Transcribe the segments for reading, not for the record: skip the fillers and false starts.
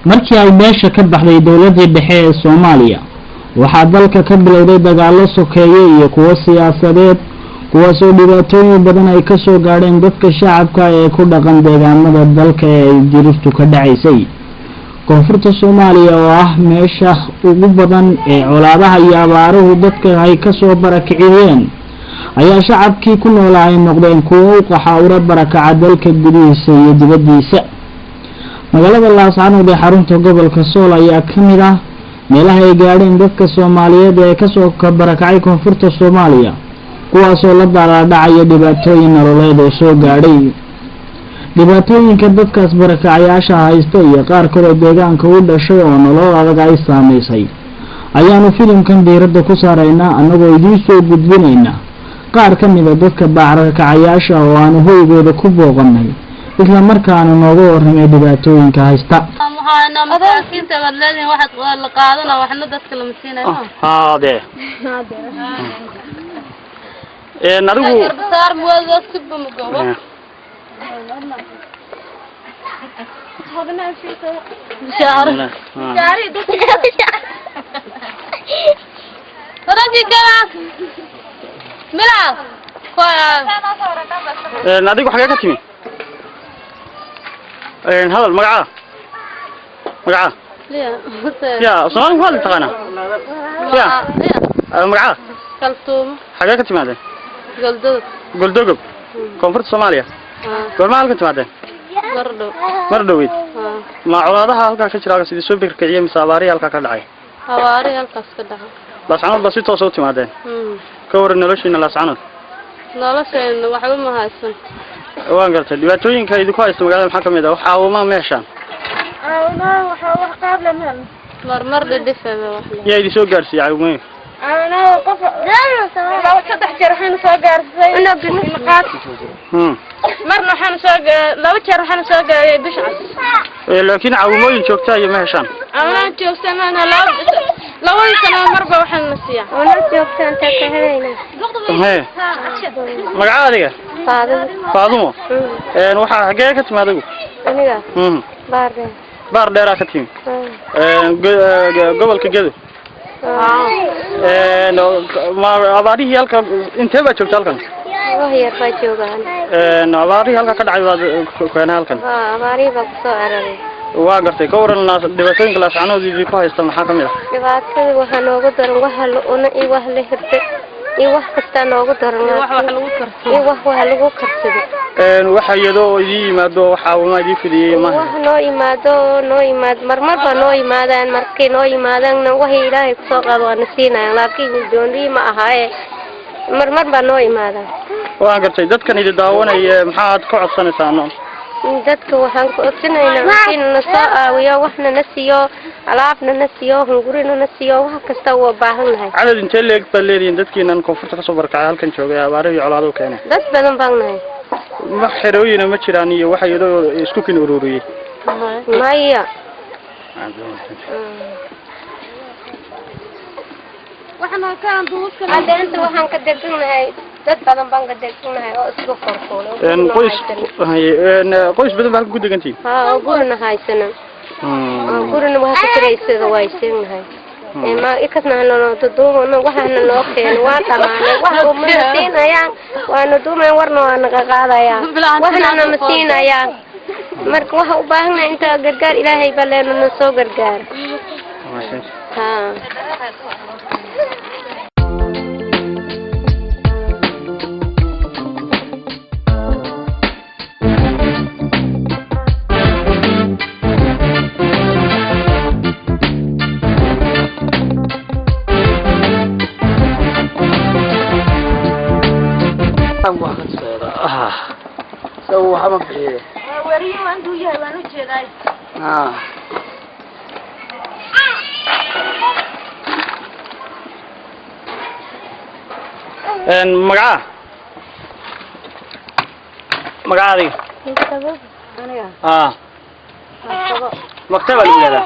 markii ay meesha ka baxday dawladda dhexe ee Soomaaliya waxa dalka ka bilowday dagaalo sokeeye iyo kuwa siyaasadeed kuwaas oo dhibaatooyin badan ay ka soo gaadheen dadka shacabka ee ku dhaqan deegaanada dalka ee ay jiriftu ka dhacaysay koonfurta Soomaaliya oo ah meesha ugu badan ee colaadaha iyo abaaruhu dadka ay ka soo barakiciyeen ayaa shacabkii ku noolaa noqdeen kuwa u qaxawra barakaca dalka gudihiisa iyo dibadiisa magaalada Laascaanood ee xarunta gobolka Sool ayaa kamid ah meelaha ay gaadheen dadka Soomaaliyeed ee ka soo barakacay koonfurta Soomaaliya kuwaas oo la daalaa dhibaatooyin nololeed oo soo gaadhay dhibaatooyinka dadkaas barakacayaasha haysta iyo qaar kale deegaanka u dhashay oo nolol adag ay saameysay ayaanu filimkan diiradda ku saaraynaa anagoo idin soo gudbinayna qaar kamid ah dadka barakacayaasha oo aan hoygooda ku booqanay isla markaana nooga waramay dhibaatooyinka haysta masaakiinta wadladeen waxaad la qaadana waxna dadka la masiinayo haade narigu saar moodo sibba mugo hadana fiiso jaari dadki kala mila nadigu xagee ka timi هذا المقعة مقعة يا صار هذا تقنا يا المقعة كلثوم حاجة كنت معدن قلدوق كونفرت صوماليا قول ما كنت معدن مردويد ما عوضها هلكا كجرا سيدي سو بكركيه مساباري هلكا كدعay hawaari halkaas ka dhaca Laascaanood basi toos u timaadeen ka waran noloshiina Laascaanood nolosheena waxba ma haysan waan gartay dhibaatooyinka idinku haysta magaalada maxaa kamid ah waxa aawama meeshan waxa wax qaab lama marmar dhifaa wax yaa idin soo gaarsiiyay caawimay qof laba saddex jeer waxaan soo gaarsay maqaad marna waxaan soo laba jeer waxaan soo gaaray bishaas laakiin caawimooyin joogta iyo meeshan aan joogsanana laba sano marba waxaan nasiya ona joogtaan ta ka helayna magacaadiga Faadumo waxa xagee ka timaadaygu aniga baar dheer ka timi gobolka Gedo ma abaarihi halka intee ba joogtaa halkan yar baa joogaan abaarihi halka ka dhacay waa halkan abaarihi baa ku soo araray waa gartay ka waran dhibaatooyinka Laascaanood idin ku haysta maxaa kamid ah dhibaatada waxa nooga daran waxa la una iyo wax la hirtay iyo wax kasta nooga daran wax lagu karsado wax lagu karsado waxa iyadoo idin yimaado waxa uma idin fidiyay ma wax noo yimaad marmar ba noo yimaadaan markii noo yimaadaan wax Ilaahay ku soo qaado aan siinaa laakiin doonii ma ahaye marmar ba noo yimaadaan waan gartay dadkan idin daawanaya maxaad ka codsanaysaan dadka waxaan ku ogtinaynaa inuu soo aawiyo waxna na siiyo alaabna na siiyo hungurina na siiyo wax kasta oo baahannahay cadad intee leeg baa leediin dadkiinan koonfurta ka soo barkacay halkan joogay abaaro iyo colaado keenay dad badan baan nahay ma xerooyin ma jiraan iyo waxa iyadoo isku kin ururiyay maya waxaan ka deganahay dad badan baan ka deganahay oo isku qorqoolay qoys badan baa ku degantii gurina haysana gurina waxa ka jireysada way sheegnahay ma ikasna loo duduubno waxana loo keen waa dhamaanay wax uu masiinayaan waana duumay warna waana qaadaya waxna ma siinayaan marka waxa u baahanay inta gargaar ilaahay baleeno soo gargaar سو حمد بيه وريه عنده يا وانو جيداي مقعه مقعه مكتبه ولا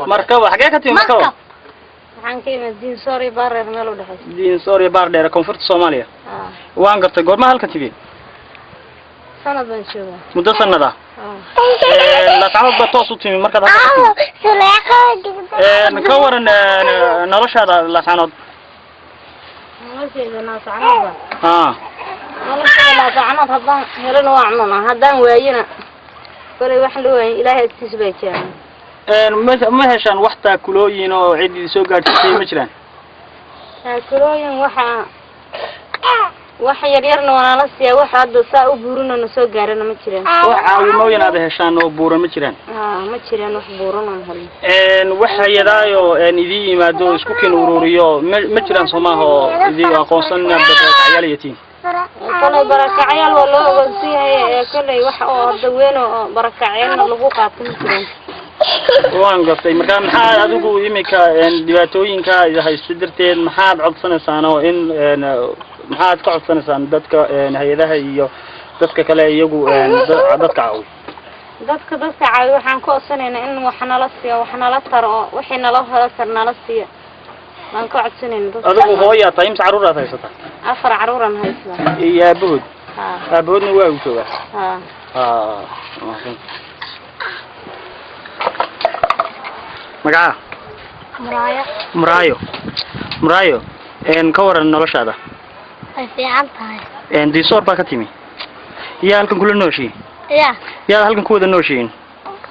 مركبه حاجه كتير مركبه waxaan ka imid diin soori baar dheer meel u dhaxaysa diin soori baar dheer koonfurta Soomaaliya waan gartay goorma halka tibeen sanad baan joogaa muddo sanada la taxaw batoos u timi marka ka waran noloshaada la sanad nolosheeda la sanad nolosheeda la sanad haddaan helno waacnona haddaan waayina kale wax loo waayay ilaahay tisbay jaan ما هشان وقتها كلوين أو عيد سوقات شيء مجران. كلوين وح يريرنا وانا لسه واحد ساء بورنا نسوق جارنا مجران. وموين هذا هشان وبورا مجران. مجران وبورنا هلا. وح يدايو ندي ما دو سكوكين وروريو مجران سماه ندي قوسنا بتعيال يتيم. كل بركة عيال والله وزيه كل واحد دوينه بركة عيال لبوقة مجران. waan gaftay marka maxaa adigu imika dhibaatooyinka ay haysto maxaad codsanaysan oo in maxaad ka codsanaysan dadka hay'adaha iyo dadka kale iyagu dadka caawi dadka caawi waxaan ka codsanaynaa in wax nala siiyo wax nala taro wixii nala helo nala siiyo waan ka codsanaynaa adigu hooyo taym caruuraad haysata 4 caruuran haysata iyo aabahoodna waa u joogaa مقعه مرايو كورن نولشادا ay fiican tahay دي صور baa ka timi yaa halkan kula nooshiin yaa halkan ku wada nooshiin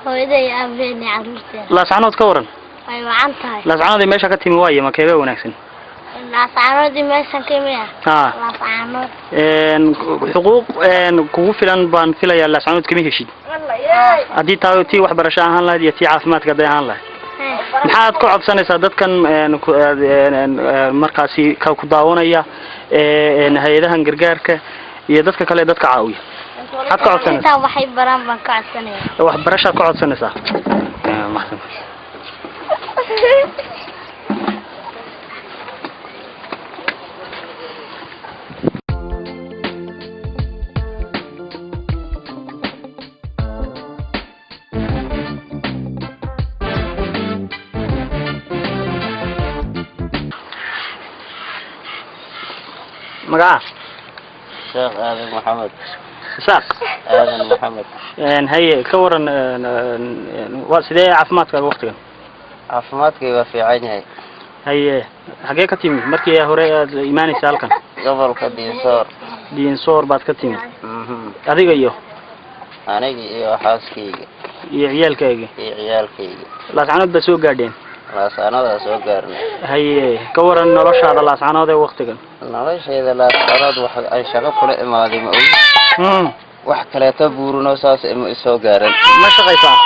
hooyaday aabeen caruurteeda la saanood ka waran ay wacan tahay la saanood meesha ka timi waaye ma keeba wanaagsan la saanood meesha ka timi la saanood xuquuq kugu filan baan filayaa la saanood kama heshid hadii tii wax barasho ahaan lahayd iyo tii caafimaadka ahaan lahayd maxaad ku codsanaysaa dadkan markaasi ka ku daawanaya hay'adahan gargaarka iyo dadka kale dadka caawiya maxaad ku codsanaysaa waxay baraan baan ka codsanayaa wax barasho ku codsanaysaa maxsan مقعه شيخ آدم محمد ساق آدم محمد هي كورن وسيدي عفماتك وقتك عفماتك في عيني هي حقيقة تيمي مركي هوري إيماني سالكن قبل كدين صور بعد كتيمي هذيك أيوه أنا إيوه حاسكي عيالك عيالك لا تعنود بسوق قاعدين لاسانada soo gaarnay haye ka waran noloshaada laasanada waqtigan noloshayda laasanad wax ay shaqo kula imaaday ma ogi wax kale ta buurno saas ima soo gaaran ma shaqaysaa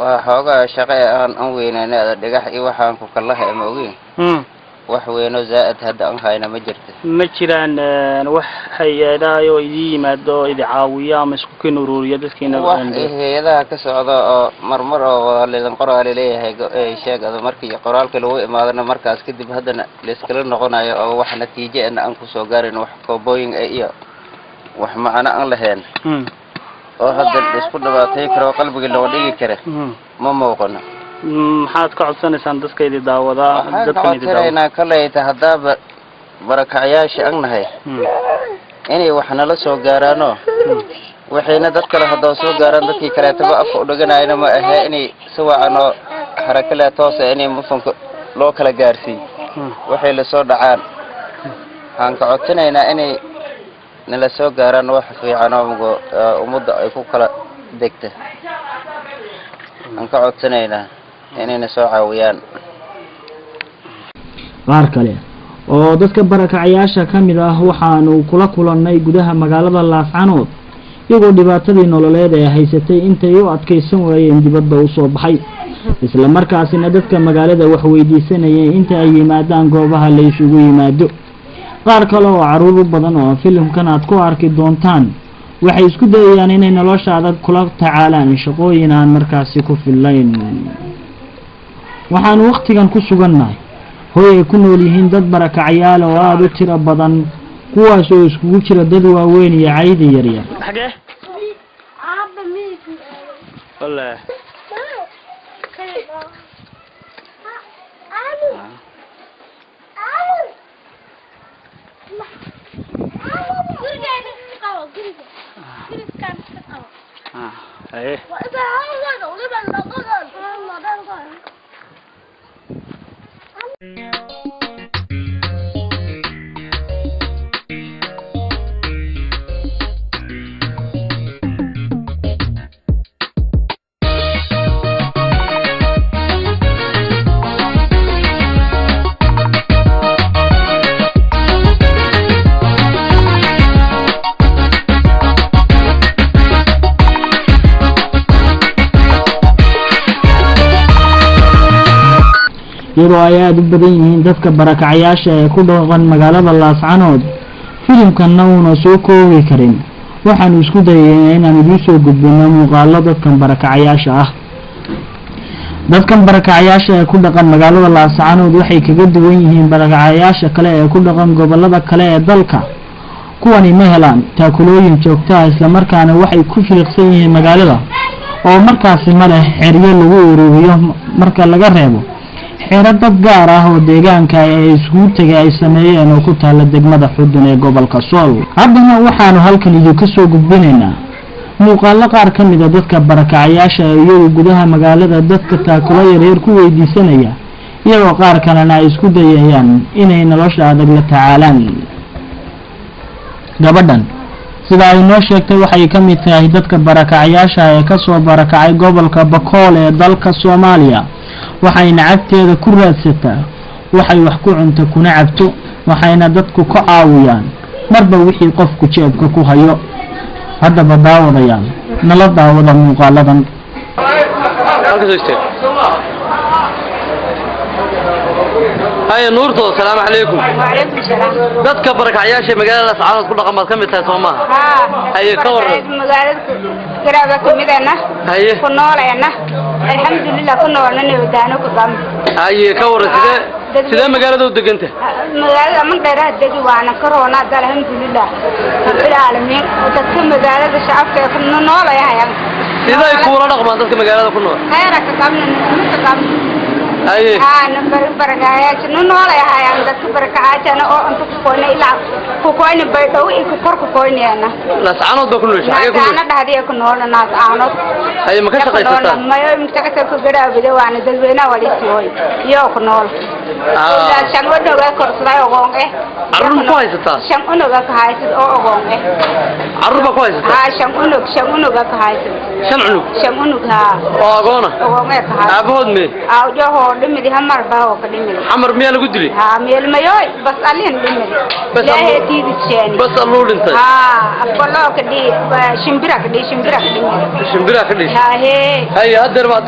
waa xoogaa shaqo aan weynaanada dhagax iyo waxaan ku kalahay ma ogi وحوينو زائد هذا أنهاينا مجرته مجران وحي دايو يدي مادو يدي عاوية مسكوكي نورورية دسكينا وحي هذا كسعودة مرمرة اللي نقرأ عليه هي شيء هذا مركي قرالك لو ما هذا مركز كده بهذا لسكلنا نقولنا أو وح نتيجة إن أنكو سوغارين وح بوينغ أيه وح معنا أن لهين وهذا الاسكول باتي كرو قلبك اللي وديك كره ما موقنا maxaad ka codsanaysan dadkaydi daawada dadkaydi daawada kale tahada barakayaasha agnahay inay waxna la soo gaarano waxayna dad kale hada soo gaaran dadkii kale taba afka u dhaganayna ma aha inay sawaacano harakale toos inay mufanka loo kala gaarsiin waxay la soo dhacaan aan ka codsanaynaa inay nala soo gaaraan wax fiican oo umada ay ku kala degta aan ka codsanaynaa inayna soo caawiyaan qaar kale oo dadka barakacayaasha kamid ah waxaanu kula kulannay gudaha magaalada Laascanood iyagoo dhibaatadii nololeed ay haysatay intay u adkeysan waayeen dibadda u soo baxay isla markaasina dadka magaalada wax weydiisanayeen inta ay yimaadaan goobaha la isugu yimaado qaar kale oo caruur badan oo filimkan aad ku arki doontaan waxay isku dayayaan inay nolosha adag kula tacaalaan shaqooyin aan markaasi ku filayn waxaan waqtigan ku sugannahay hooy ku nool yihiin dad barakacayaal oo aad u tiro badan kuwaas oo iskugu jira dad waaweyn iyo caydi yar yar xagee aaba miisi wallahi iyadoo ay aad u badan yihiin dadka barakacayaasha ee ku dhaqan magaalada Laascanood filimkan uuna soo koobi karin waxaanu isku dayaynaa inaan idin soo gudbino muuqaalo dadkan barakacayaasha ah dadkan barakacayaasha ee ku dhaqan magaalada Laascanood waxay kaga duwan yihiin barakacayaasha kale ee ku dhaqan gobolada kale ee dalka kuwani ma helaan taakulooyin joogto ah isla markaana waxay ku fiiqsan yihiin magaalada oo markaasi ma leh xiriir lagu ururiyo marka laga reebo xeerad dad gaar ah oo deegaanka ay isku tagay ay sameeyeen oo ku taala degmada Xudun ee gobolka Sool haddana waxaanu halkan idinka soo gudbinaynaa muuqaalo qaar ka mid ah dadka barakacayaasha iyo gudaha magaalada dadka taakula yaryar ku weydiisanaya iyagoo qaar kalena ay isku dayayaan inay nolosha adag la tacaalaan gabadhan sida ay noo sheegtay waxay ka mid tahay dadka barakacayaasha ee ka soo barakacay gobolka Bakool ee dalka Soomaaliya waxayna cagteeda ku raadsataa waxay wax ku cunto kuna cabto waxayna dadku ka caawiyaan marba wixii qofku jeebka ku hayo haddaba daawadayaan nala daawada muuqaaladan هاي نورتو السلام عليكم. وعليكم السلام. dadka barakacayaasha magaalada Laascanood ku dhaqan ka mid tahay Soomaha. هاي كور. magaalada garaaba kamidana. هاي. ku nooleena. alxamdulillah ku noolna wadaano ku qam. هاي كور sidee magaalada u degantay? magaalada man dheeraad degi waana corona dal alxamdulillah. rabbil alamin dadka magaalada shacabka ku noolayaan. sidee ku wada dhaqmaan dadka magaalada ku nool? khayraadka qabna هاي. نمبر بركايات نولا يا هاي عندك بركايات أنا أو أنت كوني لا كوني بيتو يكفر كوني أنا. Laascanood بكل شيء. أنا ده هذه كنولا Laascanood. هاي ما كنت قايسة. ما يوم كنت كجرا بدو أنا دلوينا ولي سوي. يو كنول. لا شنو ده وكر سلاي أقوله. عروب كويسة. شنو ده كهايس أو أقوله. عروب كويسة. شنو ده كهايس. شنو ها. أقوله. أقوله كهايس. أبود مي. أو جهو دمدي همر باو كدمدي. حمر ميا لو قدري. ها ميل مايوي بس علين دمدي. لا هي تيجي تشاني. بس اللول انت. أقوله كدي شمبرة كدي. شمبرة كدي. ها هي. هاي هدر بعد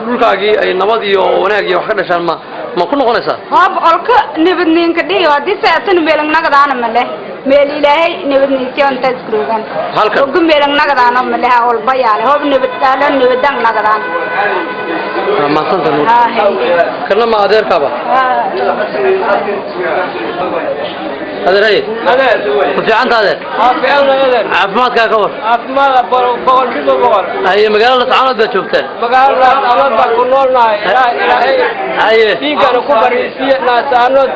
دول كاجي أي نبضي وناجي وحنا شان ما ما كنا قنيسة هاب أرك نبدين كدي ودي ساعتين بيلن نقدانا مله ميليلاهي نبدين تيون تذكرون هلك وقم بيلن نقدانا مله أول بياله هو نبدان نبدان نقدان ما صنت كنا ما أدير كابا هذا رأي وفي عند هذا عفمات كاكور عفمات بقول كده بقول هي مقالة تعاند بتشوفته مقالة تعاند بكونولنا هي في كانوا كبر في ناس تعاند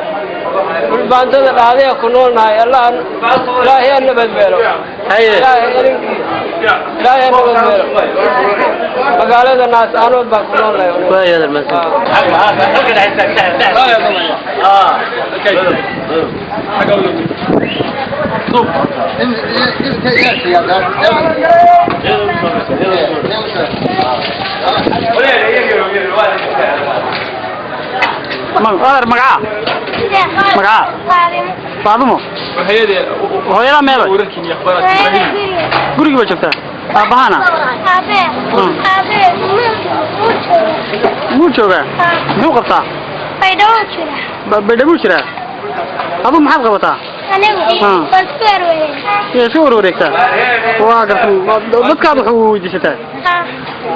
بالباندة هذه كونولنا الله لا هي النبض بيرو هي لا هي النبض بيرو مقالة الناس تعاند بكونولنا وين هذا المسجد مقعة فاطمة هويلا ميلا قولي بشوفتا أبانا مو شوفا مو قبطة بيدو شرا أبو محمد قبطة يا شو وريكتا واقف بكاب حوجي شتا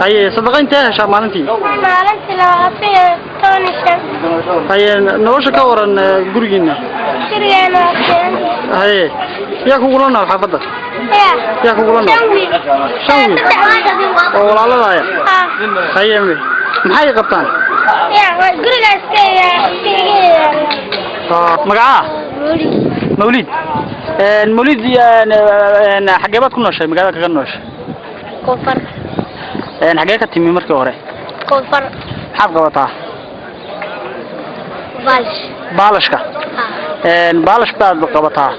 هاي صدقين تاه شامالنتي maalintii labaatan toban shan هاي نوش كورن جورجينا gurigeena هاي يا كوغلنا الحفظة يا كوغلنا شوي والله لا يا هاي أمي محي قبطان guriga iska مقعة مولد المولد يعني حجابات كنا شيء مقعة كنا شيء koonfur حاجات تيمي مركي ورا koonfur حاب قبطها بالشكا بالش بعد قبطها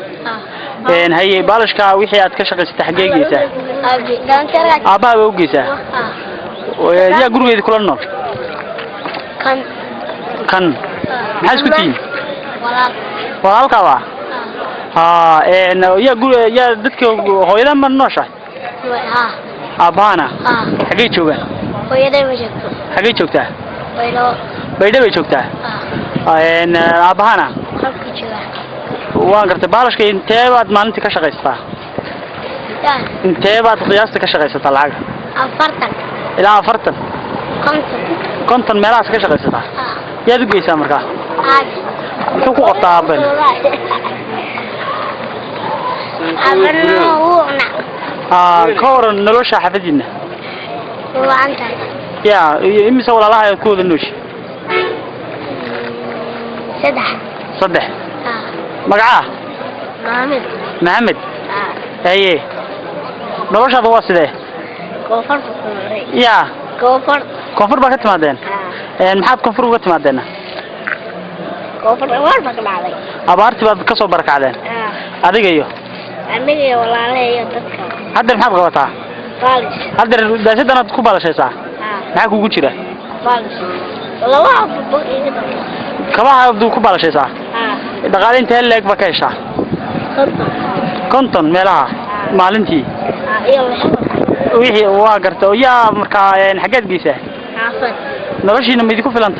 هي بالشكا وحي أتكشف استحقاقيسة أبا بوجيسة ويا جروي كل النور كان حاسس كتير ولا كوا يا جروي يا دتك هويلا من نوشة أبانا حقيقي شوكا حقيقي شوكتا بيدا بيشوكتا أبانا وان قرت بالش كي انت بعد ما انت كشغيستا انت بعد قياستك كشغيستا العقل إلى أفرتن كنتن ملاس كشغيستا يا دقي سامركا شو قطع بن كورن نلوش حفظينا يا إمي سوى الله يكون النوش صدح مقعة محمد ايه نلوش هذا واسده يا كونفور باكت مادين محاد كونفور باكت مادين أبارتي بعد كسر بركة علين أديك أيوه هذا محاد غلطة هذا ده سيدنا تكوب على شيء صح معك وجود كما بدو كوب على شيء صح إذا قاعدين تهلك بكيشة كنتن ملاها مالنتي ويحي واقرته ويا مركا حاجات جيسة نرشي لما يديكوا في لانت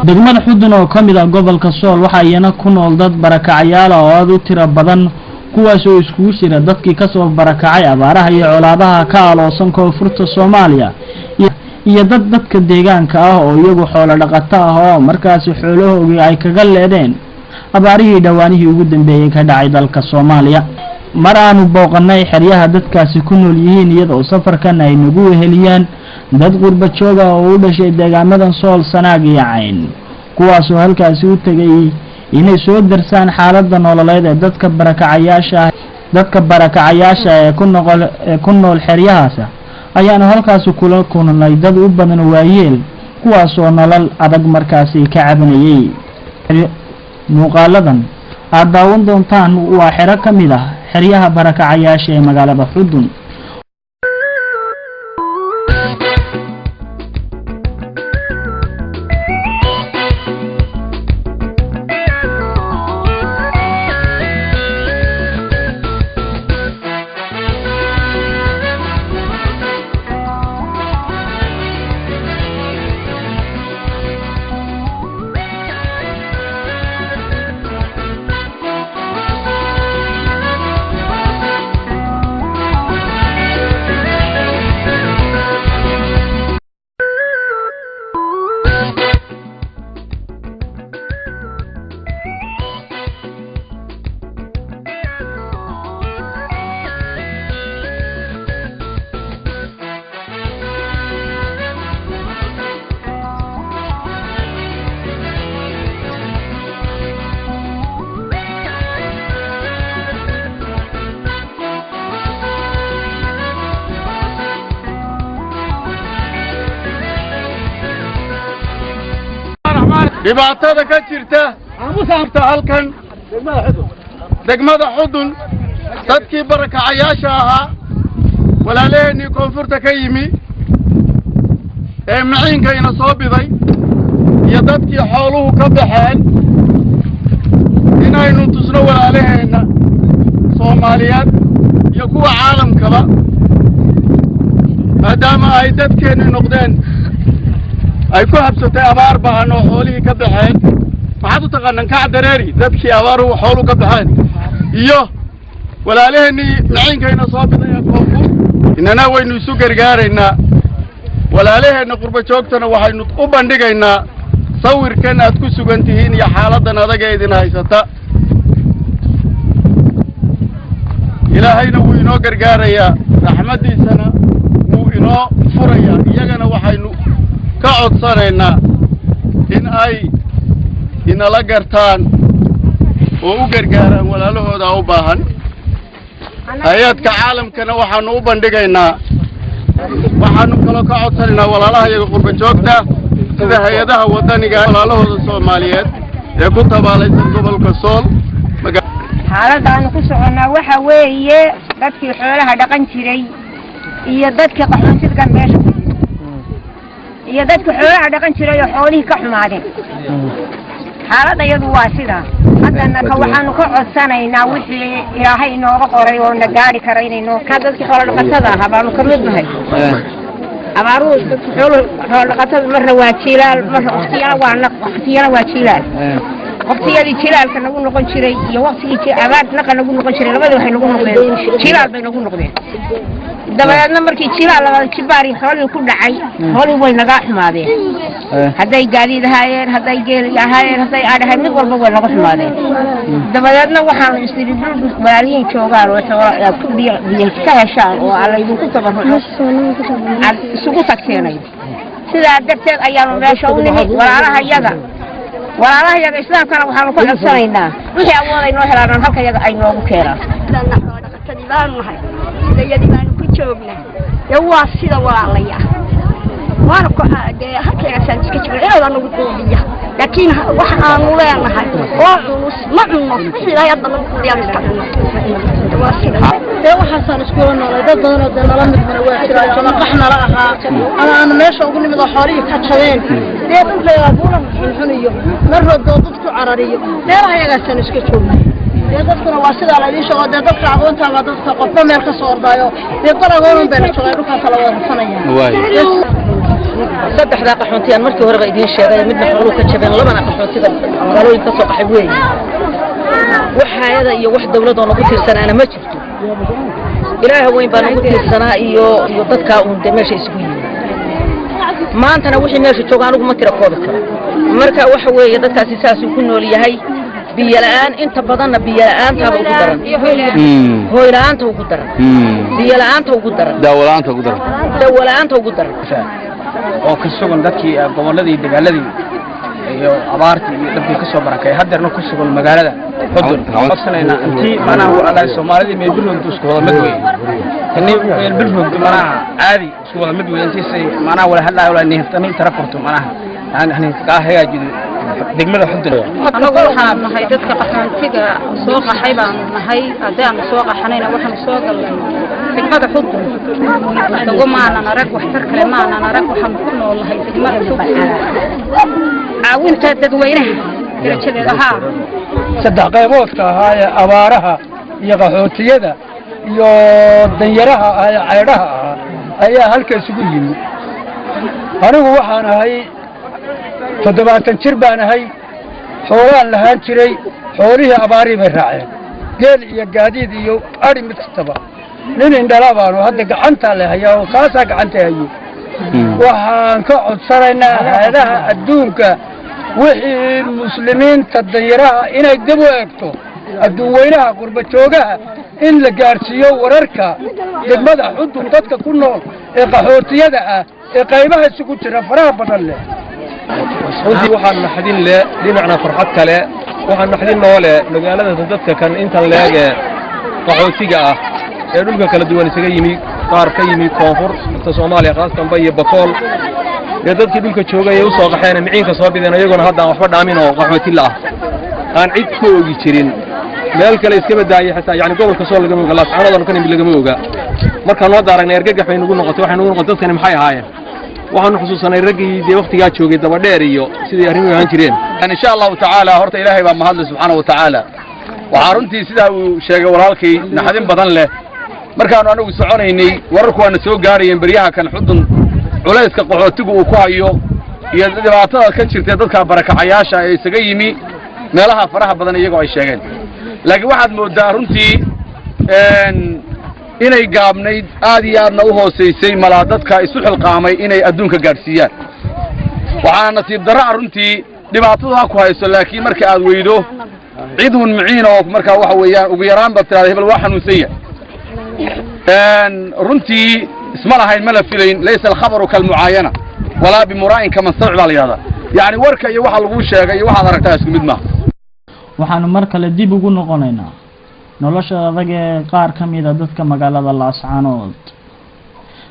degmada xudun oo kamid ah gobolka sool waxa iyana ku nool dad barakacayaal oo aad u tiro badan kuwaas oo iskugu jira dadkii ka soo barakacay abaaraha iyo colaadaha ka aloosan koonfurta Soomaaliya iyo dadka deegaanka ah oo iyagu xoolo dhaqato ah oo markaas xoolahooda ay kaga leedeen abaarihii dhawaanihii ugu dambeeyay ka dhacay dalka Soomaaliya mar aanu booqanay xeryaha dadkaasi ku nool yihiin iyadoo safarkan ay nagu weheliyaan dad qurba joog ah oo u dhashay deegaamadan Sool Sanaag iyo Cayn kuwaas oo halkaasi u tagay inay soo darsaan xaaladda nololeed ee dadka barakacayaasha ee ku nool xeryahaas ayaana halkaasi kula kulnay dad u badan waayeel kuwaas oo nolol adag markaasi ka cabanayay muuqaaladan aad daawan doontaan waa xero ka mid ah xeryaha barakacayaasha ee magaalada Xudun dhibaatada ka jirta halkan degmada Xudun dadkii barakacayaasha ahaa walaalaheenii koonfurta ka yimi ee maciinka ina soo biday iyo dadkii xooluhu ka baxeen inaynu tusno walaalaheena Soomaaliyeed iyo kuwa caalamkaba maadaama ay dadkeenu noqdeen ay ku habsatay abaar baan oo xoolihii ka baxeen waxaad u taqaanaan ka dareeri dadkii abaaru xoolu ka baxeen iyo walaalaheenii maciinkayna soo biday koonfur inana waynu isu gargaaraynaa walaalaheena qurba joogtana waxaynu u bandhigaynaa sawirkan aad ku sugan tihiin iyo xaaladan adag ee idin haysata ilaahayna wuu inoo gargaarayaa raxmadiisana wuu inoo furayaa iyagana waxaynu ka codsanaynaa in ay inala gartaan oo u gargaaraan walaalahooda u baahan hay'adka caalamkana waxaanu u bandhigaynaa waxaanu kala ka codsanaynaa walaalaha iyaga qurba joogta sida hay'adaha wadaniga walaalahooda Soomaaliyeed ee ku tabaalaysan gobolka Sool xaaladaan ku soconaa waxa weeye dadkii xoolaha dhaqan jiray iyo dadkii qaxootiga meesha iyo dadka xoolaha dhaqan jiray oo xoolihii ka xumaadeen xaaladda iyadu waa sida haddana waxaanu ka codsanaynaa wixii ilaahay inooga qoray oo na gaari kara inaynu ka dadkii xoolo dhaqatada ahaa baanu ka mid nahay abaaruhu dadka xoolo dhaqatada marna waa jiilaal marna waqtiyana waa jiilaal waqtiyadii jilaalka nagu noqon jiray iyo waqtigii abaarta nagu noqon jiray labadii waxay nagu noqdeen jilaal bay nagu noqdeen dabadeedna markii jilaal labada jibaari xoolihii ku dhacay xoolihii way naga xumaadeen hadday gaadiid ahaayeen hadday geel ahaayeen hadday aadhahay mid walba way naga xumaadeen dabadeedna waxaanu isiri dul walaalihiin joogaan oo ku biyo ka heshaan oo alla idinku tabaruco isugu tagteenay sidaa darteed ayaanu meesha u nimid walaalaha iyaga islaamkana waxaanu ka codsanaynaa wixii awooday noo helaan halka iyaga ay noogu keenaan sidayadii baanu ku joognaa dee waa sida walaalaya waana halkeegasaan iska jiro inooda nagu quudiya laakiin wax aanu leenahay oo culus ma cunno wixii ilaahay hadda nagu quudiyaan iska cunno waa sida dee waxaasaan iskula noolay dad badan oo dee nala midmana waa jiraan ama qax nala ahaa ama aanu meesha ugu nimid oo xoolihii ka jabeen dee dhulkayga buulan xunxun iyo marrood oo dadku carariyo deelaha iyagaasaan iska joognay dee dadkuna waa sidaa la idiin sheego dee dadka aqoonta waa dadka qofba meel ka soo ordaayo dee dalagoon bayna joogay dhulkaasa la wada rasanaya صدح ذا قحونتي مركي ورقة إدين شيء مدنا حلو كتشبين لبنا قحونتي قالوا ينتصق حبوين وحاجة يوحد دولة أنا قلت السنة أنا ما شفته إلهي وين بنا قلت السنة يضدك وندمش يسوي ما أنت أنا وحي ماشي توقعنوك ما تركوبك مركا وحوي يضدك أساس يكون لي هاي بيلان أنت بدنا بيلان تابو قدرن هو الآن تابو قدرن بيلان تابو قدرن دولان تابو قدرن دولان تابو قدرن oo ka sugan dadkii goboladii dagaaladii iyo abaartii iyo dadkii ka soo barakay hadeerna ku sugan magaalada xudun qabsanayna intii manaa walaalahay Soomaalida meel bilowd isku wada mid weey tani meel bilowd manaa caadi isku wada mid weey intii manaa wala hadlaa wala neeftani tarakorto manaa aan ka hagaajiyo degmada xudun anagu waxaan nahay dadka qaxoontiga soo qaxay baan nahay hadaan soo qaxanayna waxaan soo galnay degmada xudun anagu maana narag wax tar kale maana narag waxaan ku noolahay degmada xudun caawinta dadweynaha dirajada ahaa saddex qayboodka ahaa abaaraha iyo qaxootiyada iyo danyaraha ceedaha ayaa halkaas isugu yimid anigu waxaan ahay 70 jir baan ahay xoolaan lahaan jiray xoolihii abaari bay raaceen geel iyo gaadiid iyo ari mid kastaba nin indhala baanu hadda gacanta leeyahay oo kaasa gacanta hayo waxaan ka codsanaynaa hay'adaha adduunka wixii muslimiinta danyaraha inay dib u eegto adduunweynaha qurba joogaha in la gaarsiiyo wararka degmada xudun dadka ku nool ee qaxootiyada ah ee qaybaha isugu jira faraha badan leh runtii waxaan naxdin leh dhinacna farxad kale waxaan naxdin noole magaalada dadka kan inta leege qaxootiga ah ee dhulka kala duwan isaga yimi qaar ka yimi koonfur inta Soomaaliya qaaskan bay bakool ee dadkii dhulka joogay u soo qaxeen miciinka soo bideen iyaguna hadda waxba dhaamin oo qaxooti la aan cid ku ogi jirin meel kale iska badaayay xitaa yani gobolka soo laga maqla saxaradan kan in laga oga marka noo daaragna ergagax bay nagu noqotay waxay nagu noqotay dadkani maxay ahaayeen waxaan xusuusanay ragii waqtiga joogay daba dheer iyo sidii arrimuhu ahaan jireen insha Allah ta'ala horta Ilaahay baa mahad subhanahu wa ta'ala waxa runtii sida uu sheegay walaalkay naxdin badan leh markaan anagu soconaynay wararku aan soo gaarayeen bariyaha kan xudun culayska qaxootigu uu ku hayo iyo dhibaatada ka jirtay dadka barakacayaasha ee isaga yimi meelaha faraha badan iyagoo ay sheegeen laakiin waxaad moodaa runtii inay gaabnayd aad iyo aadna u hooseysay malaa dadka isu xilqaamay inay adduunka gaarsiiyaan waxaa nasiib darro runtii dhibaatada ku hayso laakiin marka aad weydo cidun miciin oo marka waxa weeyaan ugu yaraan ba tiraahdo hebel waa xanuunsan yahay runtii isma lahayn ma la filayn laysa al-khabaru kal muayana wala bi mura'in kama sab'al yada yani warka iyo waxa lagu sheegay iyo waxa aragtaa isku mid ma waxaanu mar kale dib ugu noqonaynaa nolosha adag ee qaar ka mid ah dadka magaalada Laascaanood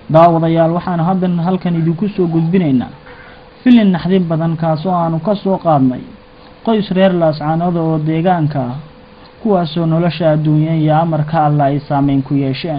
daawadayaal waxaan haddan halkan idinku soo gudbinaynaa filin naxdin badan kaas oo aanu ka soo qaadnay qoys reer Laascaanood oo deegaanka kuwaas oo nolosha adduunyo iyo amarka Allah ay saameyn ku yeesheen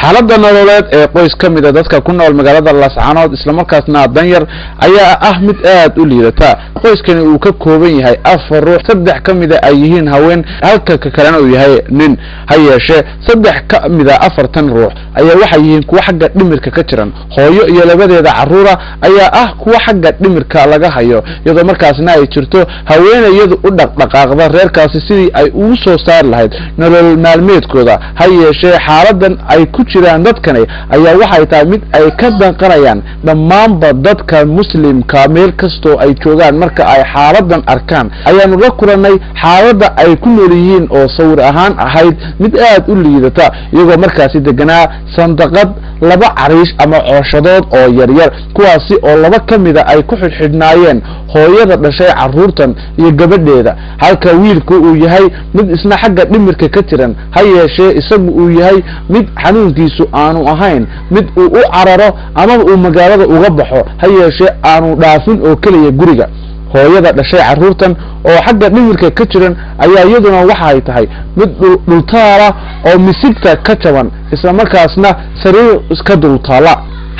xaaladda nololeed ee qoys ka mid ah dadka ku nool magaalada Laascaanood isla markaasna danyar ayaa ah mid aad u liidata qoyskani uu ka kooban yahay 4 ruux 3 ka mid ah ay yihiin haween halka kalena uu yahay nin hayeeshe 3 ka mid ah 4 ruux ayaa waxay yihiin kuwa xagga dhimirka ka jiran hooyo iyo labadeeda caruura ayaa ah kuwa xagga dhimirka laga hayo iyadoo markaasna ay jirto haweenayadu u dhaqdhaqaaqda reerkaasi sidii ay ugu soo saar lahayd nolol maalmeedkooda hayeeshe xaaladan ay ku jiraan dadkani ayaa waxay tahay mid ay ka danqanayaan dhammaanba dadka muslimka meel kastoo ay joogaan marka ay xaaladan arkaan ayaanu la kulannay xaaladda ay ku nool yihiin oo sawir ahaan ahayd mid aad u liidata iyagoo markaasi deganaa sandaqad 2 cariish ama cooshadood oo yaryar kuwaasi oo 2 ka mid ah ay ku xidhnaayeen hooyada dhashay caruurtan iyo gabadheeda halka wiilku uu yahay mid isna xagga dhimirka ka jiran hayeeshee isagu uu yahay mid xanuunkiisu aanu ahayn mid uu u cararo ama uu magaalada uga baxo hayeeshee aanu dhaafin oo kaliya guriga hooyada dhashay caruurtan oo xagga dhimirka ka jiran ayaa iyaduna waxa ay tahay mid dhultaala oo misigta ka jaban isla markaasna sariir iska dhultaala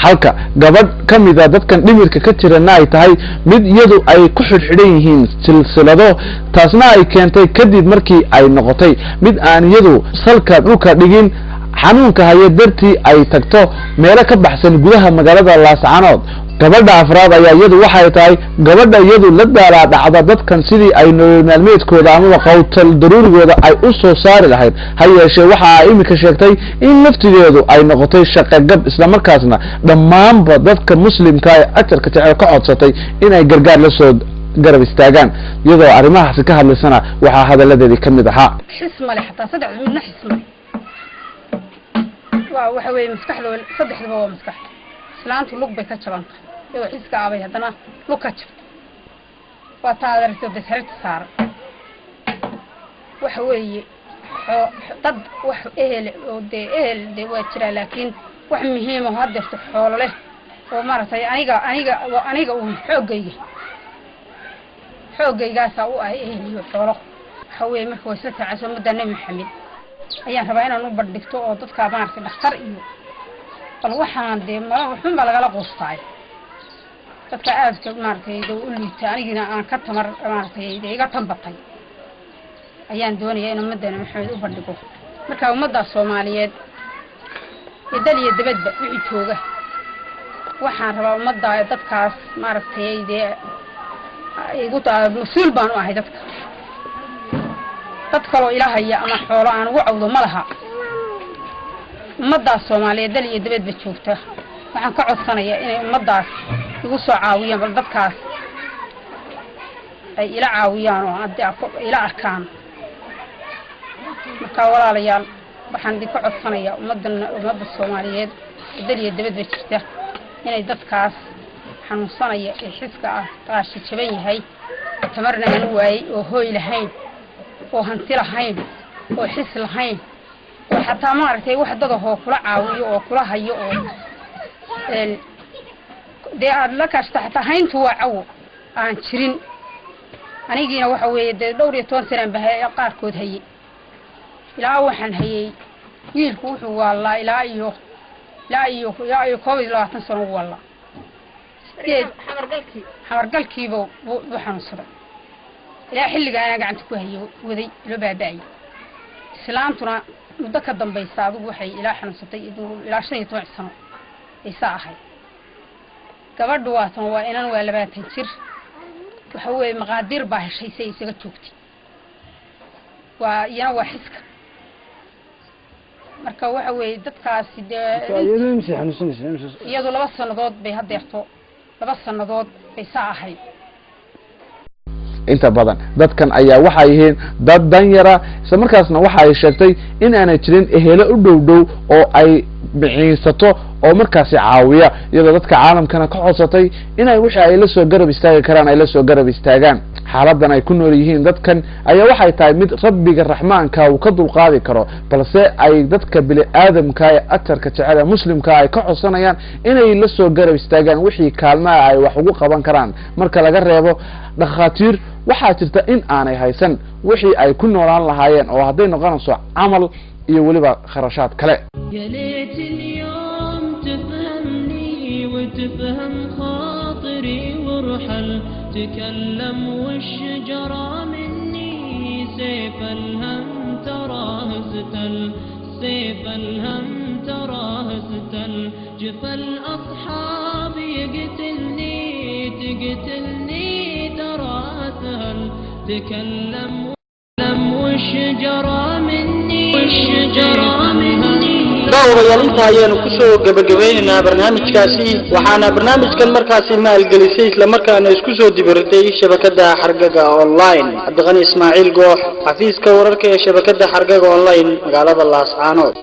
halka gabadh ka mid ah dadkan dhimirka ka jirana ay tahay mid iyadu ay ku xidhxidhan yihiin silsilado taasna ay keentay kadib markii ay noqotay mid aan iyadu salka dhulka dhigin xanuunka haya dartii ay tagto meelo ka baxsan gudaha magaalada Laascaanood gabadha afraad ayaa iyadu waxay tahay gabadha iyadu la daalaa dhacda dadkan sidii ay nolol maalmeedkooda ama qowtal daruurigooda ay u soo saari lahayd ha yeeshee waxa ay iminka sheegtay in naftigeedu ay noqotay shaqo gab isla markaasna dhammaanba dadka muslimka ee ajarka jecel ka codsatay inay gargaar la soo garab istaagaan iyadoo arrimahaasi ka hadlaysana waxaa hadalladeedii ka mid ahaa xismale xataa saddex midna xismale waa waxa weeye maskaxdooda saddexdaba waa maskax islaantu lug bay ka jabantay iyadoo xiska abay haddana lug ka jabtay waa taa adarto dasharta saaran waxa weeye dad wax ehel oo dee waa jiraa laakiin wax muhiim ah haddeerto xoolo leh oo maaragtay aniga uu xoogaygaasa u ah eheliyo xoolo waxa weeye marka waa isla taacaso mudda nebi maxamed ayaan rabaa inaan u bandhigto oo dadka maaragtay dhakhtar iyo bal waxaan dee xun baa lagala quustaay dadka aadka maaragtay u liita anigina aan ka tamar maaragtay iga tambatay ayaan doonayaa in ummadda nebi maxamed u bandhigo marka ummadda Soomaaliyeed dal iyo dabadba wixii jooga waxaan rabaa ummadda dadkaas maaragtay dee igu taa masuul baan u ahay dadka dad kale oo ilaahay ama xoolo aan ugu cawdo ma laha ummadda Soomaaliyeed dal iyo dabadba joogta waxaan ka codsanayaa inay ummaddaas igu soo caawiyaan bal dadkaas ay ila caawiyaan oo ila arkaan marka walaalayaal waxaan idin ka codsanayaa ummadda Soomaaliyeed dal iyo dabadba jirta inay dadkaas xanuunsanaya ee xiska ah qaashi jaban yahay tamarna aan waayay oo hooy lahayn oo hanti lahayn oo xis lahayn oo xataa maaragtay wax dad oo kula caawiyo oo kula hayo oo dee aad la kaashta xataa hayntu waa cawo aan jirin anigiina waxa weeye dee dhowr iyo 10 sano bahay qaarkood hayay ilaa waxaan hayay wiilku wuxuu waalaa ilaa iyo 20 sano waalaa xamargalkiiba wuu xanuunsaday ilaa xilliga ana gacanta ku hayo waday loo baaba'ay islaantuna muddo ka dambaysa adigu waxay ilaa xanuunsatay ilaa 15 sano isa ahay gabadhu waa inaan waa 20 jir waxa weeye maqaadir baa heshay say isaga joogtay iyana waa xiska marka waxa weeye dadkaasi iyadu 2 sanadood bay hadeerto 2 sanadood bay saa ahayd inta badan dadkan ayaa waxay yihiin dad danyara isla markaasna waxa ay sheegtay in aanay jirin ehelo u dhow oo ay bixinsato oo markaasi caawiya iyadoo dadka caalamkana ka codsatay inay wixii ay la soo garab istaagi karaan ay la soo garab istaagaan xaaladan ay ku nool yihiin dadkan ayaa waxay tahay mid rabbiga raxmaanka uu ka dulqaadi karo balse ay dadka bili aadamka ee atarka jecel ee muslimka ay ka codsanayaan inay la soo garab istaagaan wixii kaalmaha ay wax ugu qaban karaan marka laga reebo dhakhaatiir waxaa jirta in aanay haysan wixii ay ku noolaan lahaayeen oo hadday noqonayso camal iyo weliba kharashaad kale تفهم خاطري وارحل تكلم والشجرة مني سيف الهم تراه ستل سيف الهم تراه ستل جفا الأصحاب يقتلني تقتلني تراه سهل تكلم والشجرة مني والشجرة مني dawrayaal inta ayaanu ku soo gabagabaynaynaa barnaamijkaasi waxaana barnaamijkan markaasi maalgelisay isla markaana isku soo dibirtay shabakada xargaga online Cabdiqani Ismaaciil Goox xafiiska wararka ee shabakada xargaga online magaalada Laascaanood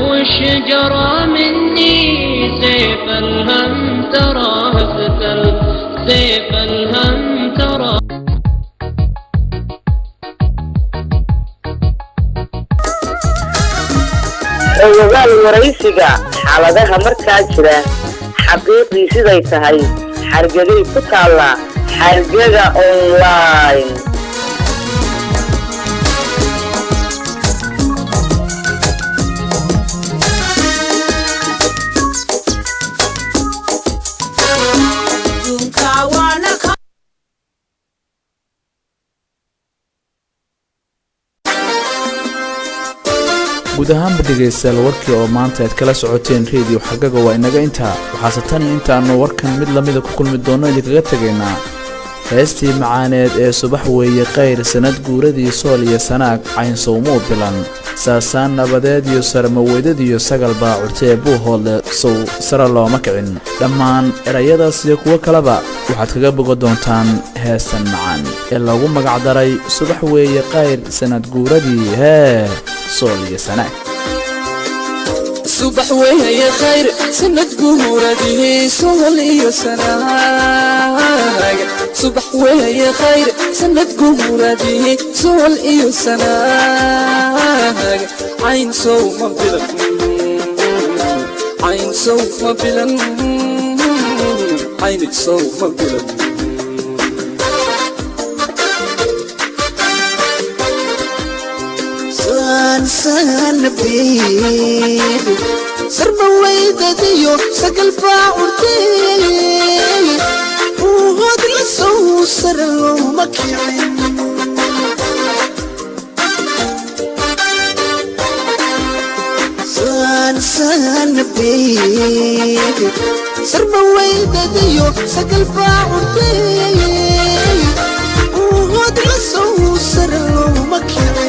والشجرة مني سيف الهم تراه ستل سيف الهم تراه ogaal waraysiga xaaladaha markaa jira xaqiiqdii siday tahay xargagay ku taala xargaga online guud ahaanba dhegaystayaal warkii oo maanta aad kala socoteen radio xagaga waa inaga intaa waxaase tan iyo intaanu warkan mid lamida ku kulmi doono idinkaga tegaynaa heestii macaaneed ee subax weeye qayr sanad guuradii sool iyo sanaag cayn sowmuu bilan saasaan nabadeed iyo sarmaweydad iyo sagal baa curtee buuhoodle sow sare looma kicin dhammaan erayadaas iyo kuwo kaleba waxaad kaga bogo doontaan heestan macaan ee lagu magacdaray subax weeye qayr sanad guuradii sool iyo sanaag subax weeye khayr sanad guuradii sool iyo sanaag subax weeye khayr sanad guuradii sool iyo sanaag cayn sow ma bilan cayn sow ma bilan cayn sow ma bilan san nabiid sarma weydadiyo sagal baa curtay uhood la sow sare looma kicin san nabiid sarma weydadiyo sagal baa curtay uhood la sow sare looma kicin